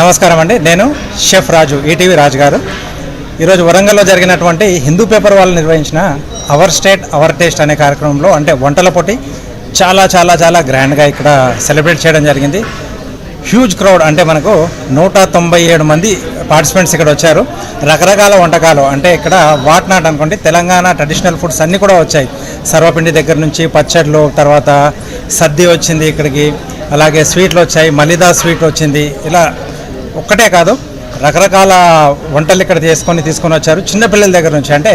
నమస్కారం అండి. నేను షెఫ్ రాజు, ఈటీవీ రాజు గారు. ఈరోజు వరంగల్లో జరిగినటువంటి హిందూ పేపర్ వాళ్ళు నిర్వహించిన అవర్ స్టేట్ అవర్ టేస్ట్ అనే కార్యక్రమంలో అంటే వంటల పోటీ చాలా చాలా చాలా గ్రాండ్గా ఇక్కడ సెలబ్రేట్ చేయడం జరిగింది. హ్యూజ్ క్రౌడ్, అంటే మనకు 197 మంది పార్టిసిపెంట్స్ ఇక్కడ వచ్చారు. రకరకాల వంటకాలు, అంటే ఇక్కడ వాట్ నాట్ అనుకోండి, తెలంగాణ ట్రెడిషనల్ ఫుడ్స్ అన్నీ కూడా వచ్చాయి. సర్వపిండి దగ్గర నుంచి పచ్చళ్ళు, తర్వాత సద్ది వచ్చింది ఇక్కడికి, అలాగే స్వీట్లు వచ్చాయి, మలిదా స్వీట్ వచ్చింది. ఇలా ఒక్కటే కాదు, రకరకాల వంటలు ఇక్కడ తీసుకొని వచ్చారు. చిన్నపిల్లల దగ్గర నుంచి, అంటే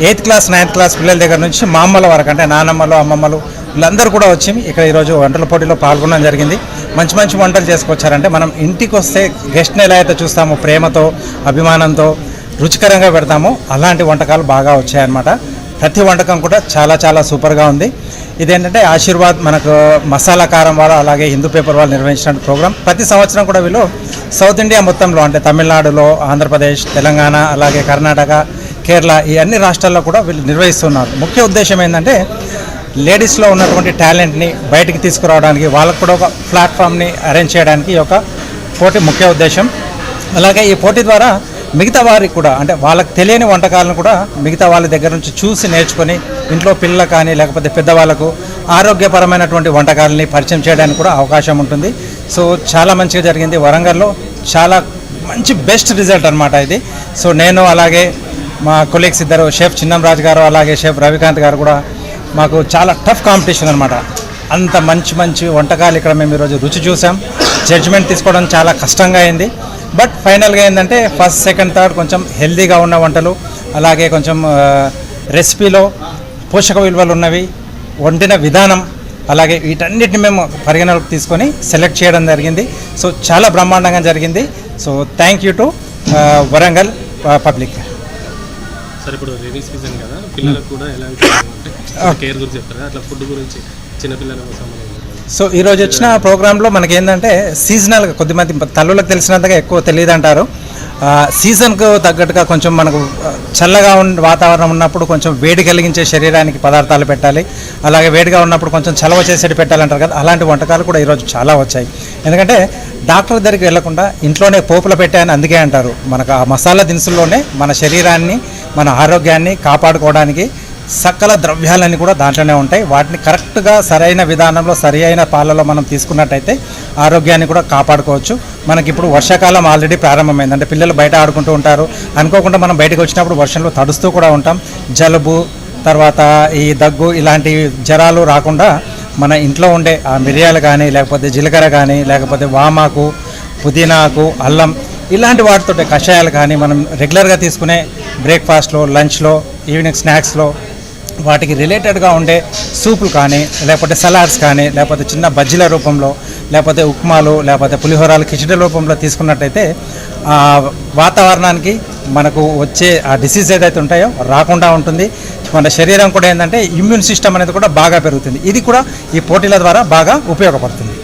8th క్లాస్ 9th క్లాస్ పిల్లల దగ్గర నుంచి మా అమ్మల వరకు, అంటే నానమ్మలు అమ్మమ్మలు వీళ్ళందరూ కూడా వచ్చి ఇక్కడ ఈరోజు వంటల పోటీలో పాల్గొనడం జరిగింది. మంచి మంచి వంటలు చేసుకొచ్చారంటే మనం ఇంటికి వస్తే గెస్ట్ని ఎలా అయితే చూస్తామో ప్రేమతో అభిమానంతో రుచికరంగా పెడతామో అలాంటి వంటకాలు బాగా వచ్చాయన్నమాట. ప్రతి వంటకం కూడా చాలా చాలా సూపర్గా ఉంది. ఇదేంటంటే ఆశీర్వాద్ మనకు మసాలా కారం వాళ్ళు, అలాగే హిందూ పేపర్ వాళ్ళు నిర్వహించిన ప్రోగ్రాం. ప్రతి సంవత్సరం కూడా వీళ్ళు సౌత్ ఇండియా మొత్తంలో, అంటే తమిళనాడులో, ఆంధ్రప్రదేశ్, తెలంగాణ, అలాగే కర్ణాటక, కేరళ, ఈ అన్ని రాష్ట్రాల్లో కూడా వీళ్ళు నిర్వహిస్తున్నారు. ముఖ్య ఉద్దేశం ఏంటంటే లేడీస్లో ఉన్నటువంటి టాలెంట్ని బయటికి తీసుకురావడానికి, వాళ్ళకు కూడా ఒక ప్లాట్ఫామ్ని అరేంజ్ చేయడానికి ఈ యొక్క పోటీ ముఖ్య ఉద్దేశం. అలాగే ఈ పోటీ ద్వారా మిగతా వారికి కూడా, అంటే వాళ్ళకి తెలియని వంటకాలను కూడా మిగతా వాళ్ళ దగ్గర నుంచి చూసి నేర్చుకొని ఇంట్లో పిల్లలకు కానీ లేకపోతే పెద్దవాళ్ళకు ఆరోగ్యపరమైనటువంటి వంటకాలని పరిచయం చేయడానికి కూడా అవకాశం ఉంటుంది. సో చాలా మంచిగా జరిగింది. వరంగల్లో చాలా మంచి బెస్ట్ రిజల్ట్ అనమాట ఇది. సో నేను అలాగే మా కొలీగ్స్ ఇద్దరు, షెఫ్ చిన్నంరాజు గారు అలాగే షెఫ్ రవికాంత్ గారు కూడా, మాకు చాలా టఫ్ కాంపిటీషన్ అనమాట. అంత మంచి మంచి వంటకాలు ఇక్కడ మేము ఈరోజు రుచి చూసాం. జడ్జిమెంట్ తీసుకోవడం చాలా కష్టంగా అయింది. బట్ ఫైనల్గా ఏంటంటే ఫస్ట్ సెకండ్ థర్డ్ కొంచెం హెల్తీగా ఉన్న వంటలు, అలాగే కొంచెం రెసిపీలో పోషక విలువలు ఉన్నవి, వండిన విధానం, అలాగే వీటన్నిటిని మేము పరిగణలోకి తీసుకొని సెలెక్ట్ చేయడం జరిగింది. సో చాలా బ్రహ్మాండంగా జరిగింది. So thank you to Warangal public. Sir, ఇప్పుడు రైనీ సీజన్ కదా, పిల్లలకు కూడా ఎలాంటి కేర్ గురించి చెప్తారా? అట్లా ఫుడ్ గురించి చిన్నపిల్లలకు సంబంధించి. సో ఈరోజు వచ్చిన ప్రోగ్రాంలో మనకి ఏంటంటే సీజనల్గా, కొద్దిమంది తల్లులకు తెలిసినంతగా ఎక్కువ తెలియదు అంటారు. సీజన్కు తగ్గట్టుగా కొంచెం మనకు చల్లగా వాతావరణం ఉన్నప్పుడు కొంచెం వేడి కలిగించే శరీరానికి పదార్థాలు పెట్టాలి, అలాగే వేడిగా ఉన్నప్పుడు కొంచెం చలవ చేసేటి పెట్టాలంటారు కదా, అలాంటి వంటకాలు కూడా ఈరోజు చాలా వచ్చాయి. ఎందుకంటే డాక్టర్ దగ్గరికి వెళ్లకుండా ఇంట్లోనే పోపులు పెట్టాయని అందుకే అంటారు. మనకు ఆ మసాలా దినుసుల్లోనే మన శరీరాన్ని, మన ఆరోగ్యాన్ని కాపాడుకోవడానికి సకల ద్రవ్యాలన్నీ కూడా దాంట్లోనే ఉంటాయి. వాటిని కరెక్ట్గా సరైన విధానంలో సరి అయిన పాలలో మనం తీసుకున్నట్టయితే ఆరోగ్యాన్ని కూడా కాపాడుకోవచ్చు. మనకి ఇప్పుడు వర్షాకాలం ఆల్రెడీ ప్రారంభమైంది, అంటే పిల్లలు బయట ఆడుకుంటూ ఉంటారు. అనుకోకుండా మనం బయటకు వచ్చినప్పుడు వర్షంలో తడుస్తూ కూడా ఉంటాం. జలుబు, తర్వాత ఈ దగ్గు, ఇలాంటి జ్వరాలు రాకుండా మన ఇంట్లో ఉండే ఆ మిరియాలు కానీ, లేకపోతే జీలకర్ర కానీ, లేకపోతే వామాకు, పుదీనాకు, అల్లం, ఇలాంటి వాటితో కషాయాలు కానీ మనం రెగ్యులర్గా తీసుకునే బ్రేక్ఫాస్ట్లో, లంచ్లో, ఈవినింగ్ స్నాక్స్లో వాటికి రిలేటెడ్గా ఉండే సూపులు కానీ, లేకపోతే సలాడ్స్ కానీ, లేకపోతే చిన్న బజ్జీల రూపంలో, లేకపోతే ఉప్మాలు, లేకపోతే పులిహోరాలు, కిచిడి రూపంలో తీసుకున్నట్టయితే వాతావరణానికి మనకు వచ్చే ఆ డిసీజ్ ఏదైతే ఉంటాయో రాకుండా ఉంటుంది. మన శరీరం కూడా ఏంటంటే ఇమ్యూన్ సిస్టమ్ అనేది కూడా బాగా పెరుగుతుంది. ఇది కూడా ఈ పోటీల ద్వారా బాగా ఉపయోగపడుతుంది.